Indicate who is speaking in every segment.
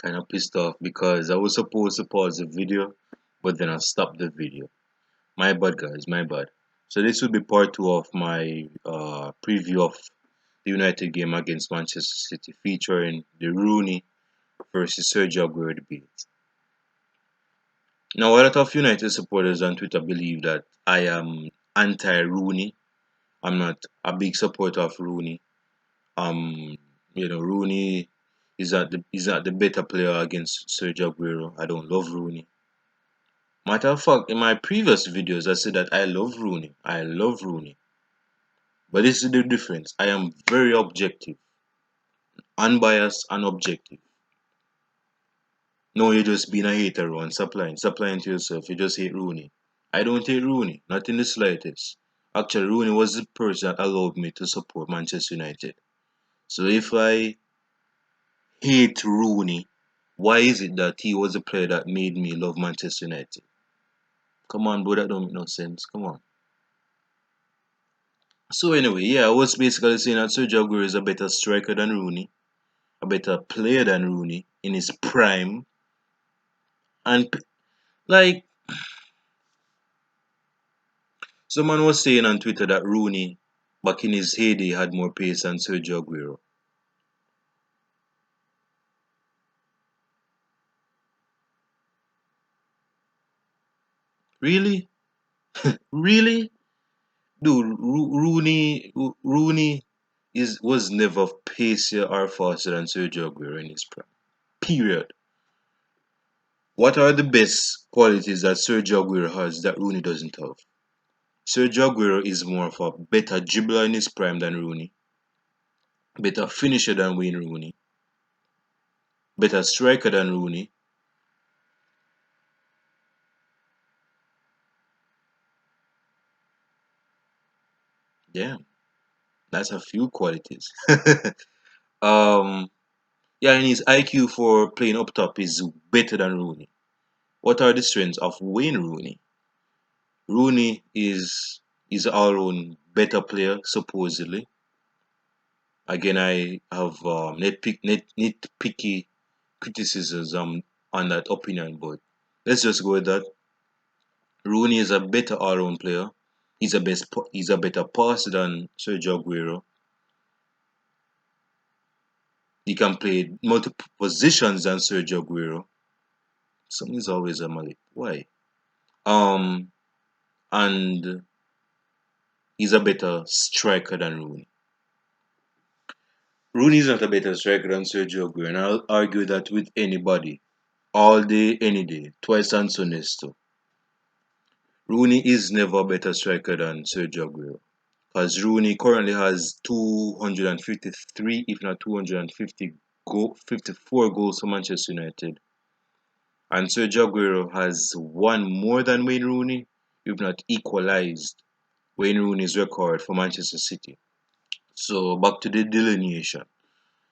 Speaker 1: Kind of pissed off because I was supposed to pause the video, but then I stopped the video. My bad, guys, my bad. So this will be part two of my preview of the United game against Manchester City, featuring the Rooney versus Sergio Aguero debate. Now, a lot of United supporters on Twitter believe that I am anti-Rooney. I'm not a big supporter of Rooney. Um, Rooney is not the better player against Sergio Aguero. I don't love Rooney. Matter of fact, in my previous videos, I said that I love Rooney. I love Rooney. But this is the difference. I am very objective, unbiased, and objective. No, you're just being a hater, Ron. Stop lying. Stop lying to yourself. You just hate Rooney. I don't hate Rooney, not in the slightest. Actually, Rooney was the person that allowed me to support Manchester United. So if I hate Rooney, why is it that he was the player that made me love Manchester United? Come on, bro, that don't make no sense. Come on. So anyway, yeah, I was basically saying that Sergio Aguero is a better striker than Rooney, a better player than Rooney in his prime, and like someone was saying on Twitter that Rooney, back in his heyday, had more pace than Sergio Aguero. Really? Really? Dude, Rooney was never pacier or faster than Sergio Aguero in his prime. Period. What are the best qualities that Sergio Aguero has that Rooney doesn't have? Sergio Aguero is more of a better dribbler in his prime than Rooney, better finisher than Wayne Rooney, better striker than Rooney. Yeah, that's a few qualities. um, yeah, and his IQ for playing up top is better than Rooney. What are the strengths of Wayne Rooney? Rooney is all round better player supposedly. Again, I have nitpicky criticisms on that opinion, but let's just go with that. Rooney is a better all-round player. He's a better passer than Sergio Aguero. He can play multiple positions than Sergio Aguero. Something's always a Malik. Why? Um, and he's a better striker than Rooney. Rooney is not a better striker than Sergio Aguero, and I'll argue that with anybody, all day, any day, twice and Sundays too. Rooney is never a better striker than Sergio Aguero. Because Rooney currently has 253, if not 54 goals for Manchester United. And Sergio Aguero has one more than Wayne Rooney, if not equalized Wayne Rooney's record for Manchester City. So back to the delineation.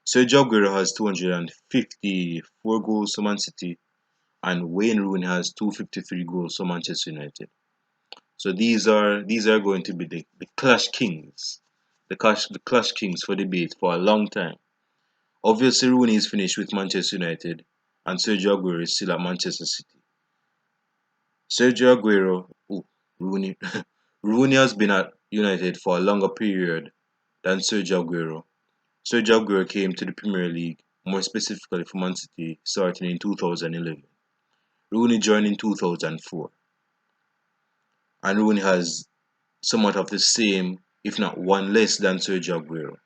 Speaker 1: Sergio Aguero has 254 goals for Man City, and Wayne Rooney has 253 goals for Manchester United. So these are going to be the Clash Kings, the Clash Kings for debate for a long time. Obviously, Rooney is finished with Manchester United, and Sergio Aguero is still at Manchester City. Sergio Aguero, Rooney, Rooney has been at United for a longer period than Sergio Aguero. Sergio Aguero came to the Premier League, more specifically for Man City, starting in 2011. Rooney joined in 2004, and Rooney has somewhat of the same, if not one less than Sergio Aguero.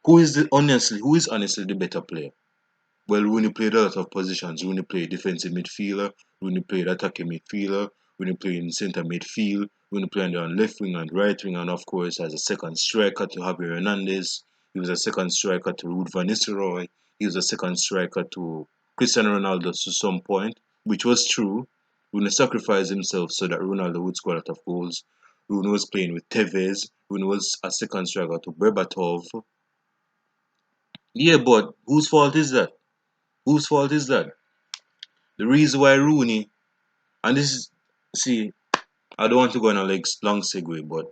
Speaker 1: Who is honestly the better player? Well, Rooney played a lot of positions. Rooney played defensive midfielder. Rooney played attacking midfielder. Rooney played in centre midfield. Rooney played on left wing and right wing, and of course as a second striker to Javier Hernandez. He was a second striker to Ruud van Nistelrooy. He was a second striker to Cristiano Ronaldo to some point, which was true. Rooney sacrificed himself so that Ronaldo would score a lot of goals. Rooney was playing with Tevez. Rooney was a second striker to Berbatov. Yeah, but whose fault is that? Whose fault is that? The reason why Rooney, and this is, see, I don't want to go on a like long segue, but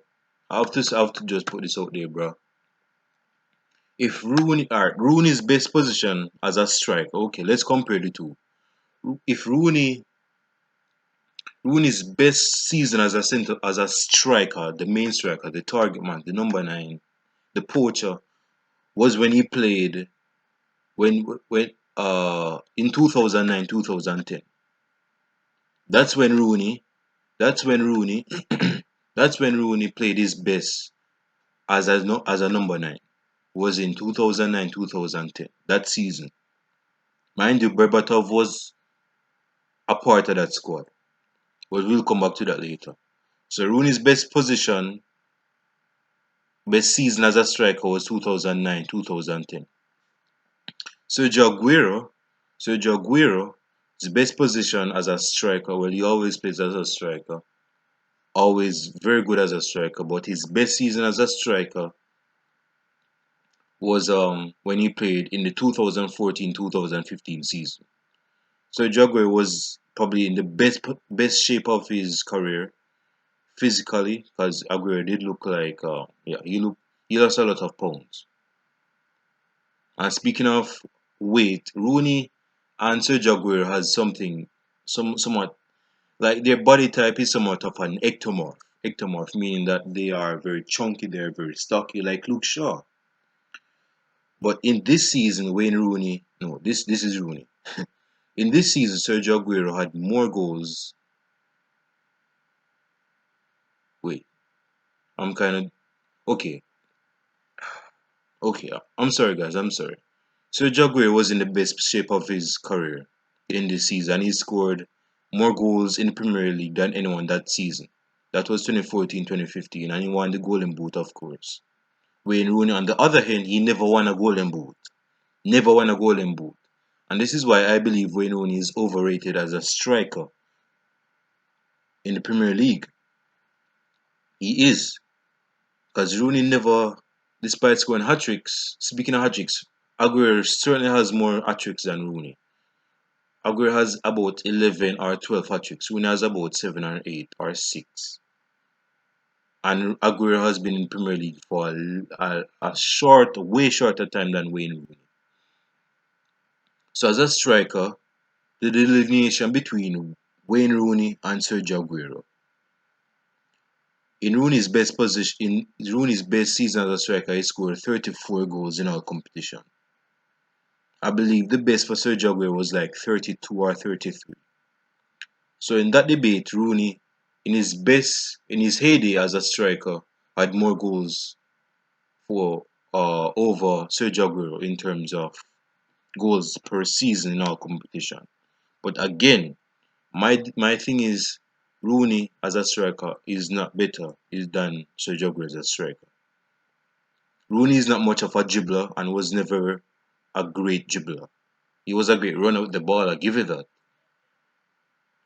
Speaker 1: I have to just put this out there, bro. If Rooney, alright, Rooney's best position as a striker. Okay, let's compare the two. If Rooney's best season as a center, as a striker, the main striker, the target man, the number nine, the poacher, was when he played when in 2009 2010. That's when Rooney that's when Rooney that's when Rooney played his best as a number nine. Was in 2009 2010, that season. Mind you, Berbatov was a part of that squad, but we'll come back to that later. So Rooney's best season as a striker was 2009 2010. Sergio Aguero, Sergio Aguero, his best position as a striker. Well, he always plays as a striker, always very good as a striker. But his best season as a striker was when he played in the 2014-2015 season. Sergio Aguero was probably in the best shape of his career physically, because Aguero did look like he lost a lot of pounds. And speaking of weight, Rooney and Sergio Aguero has somewhat like their body type is somewhat of an ectomorph. Ectomorph meaning that they are very chunky, they're very stocky, like Luke Shaw. But in this season, Wayne Rooney, no, this is Rooney. In this season, Sergio Aguero had more goals. Wait, I'm kind of okay. Okay, I'm sorry, guys. I'm sorry. Sergio Aguero was in the best shape of his career in this season. He scored more goals in the Premier League than anyone that season. That was 2014-2015, and he won the Golden Boot, of course. Wayne Rooney, on the other hand, he never won a Golden Boot. Never won a Golden Boot. And this is why I believe Wayne Rooney is overrated as a striker in the Premier League. He is. Because Rooney never, despite scoring hat tricks, speaking of hat tricks, Aguero certainly has more hat tricks than Rooney. Aguero has about 11 or 12 hat tricks. Rooney has about 7 or 8 or 6. And Aguero has been in Premier League for a way shorter time than Wayne Rooney. So as a striker, the delineation between Wayne Rooney and Sergio Aguero. In Rooney's best season as a striker, he scored 34 goals in all competition. I believe the best for Sergio Aguero was like 32 or 33. So in that debate, Rooney, in his heyday as a striker, had more goals for over Sergio Aguero in terms of goals per season in all competition. But again, my thing is Rooney as a striker is not better than Sergio Aguero as a striker. Rooney is not much of a dribbler and was never a great dribbler. He was a great runner with the ball. I give you that.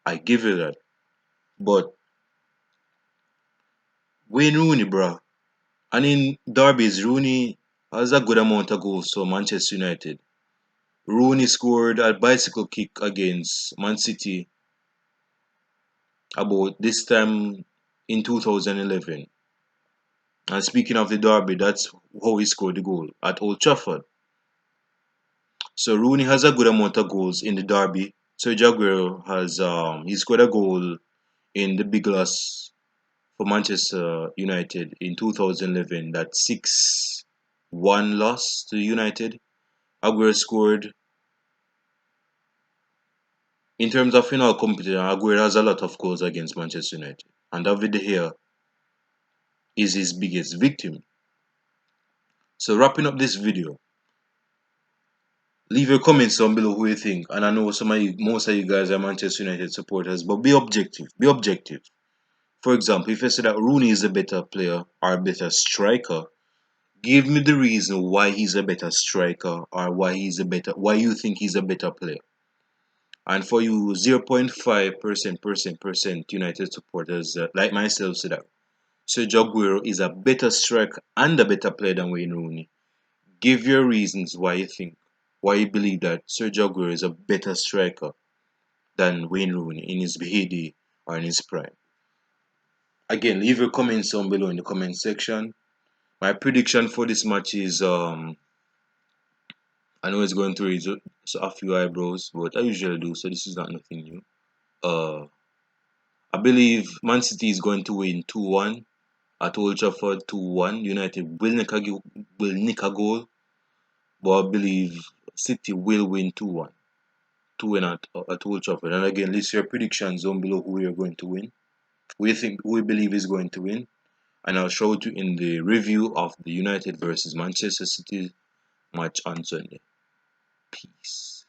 Speaker 1: I give you that. But Wayne Rooney, bruh. And in derbies, Rooney has a good amount of goals for Manchester United. Rooney scored a bicycle kick against Man City about this time in 2011. And speaking of the derby, that's how he scored the goal at Old Trafford. So Rooney has a good amount of goals in the derby. Sergio Aguero has he scored a goal in the big loss for Manchester United in 2011. That 6-1 loss to United. Aguero scored in terms of final competition. Aguero has a lot of goals against Manchester United, and David De Gea is his biggest victim. So wrapping up this video, leave your comments down below who you think. And I know most of you guys are Manchester United supporters, but be objective. Be objective. For example, if I say that Rooney is a better player or a better striker, give me the reason why he's a better striker or why you think he's a better player. And for you 0.5% United supporters like myself say that Sergio Aguero is a better striker and a better player than Wayne Rooney. Give your reasons why you believe that Sergio Aguero is a better striker than Wayne Rooney in his heyday or in his prime. Again, leave your comments down below in the comment section. My prediction for this match is I know it's going to raise a few eyebrows, but I usually do, so this is not nothing new. Uh, I believe Man City is going to win 2-1 at Old Trafford. 2-1. United will nick a goal, but I believe City will win 2-1. 2-1 at Old Trafford. And again, list your predictions down below who you're going to win. Who you believe is going to win. And I'll show you in the review of the United versus Manchester City match on Sunday. Peace.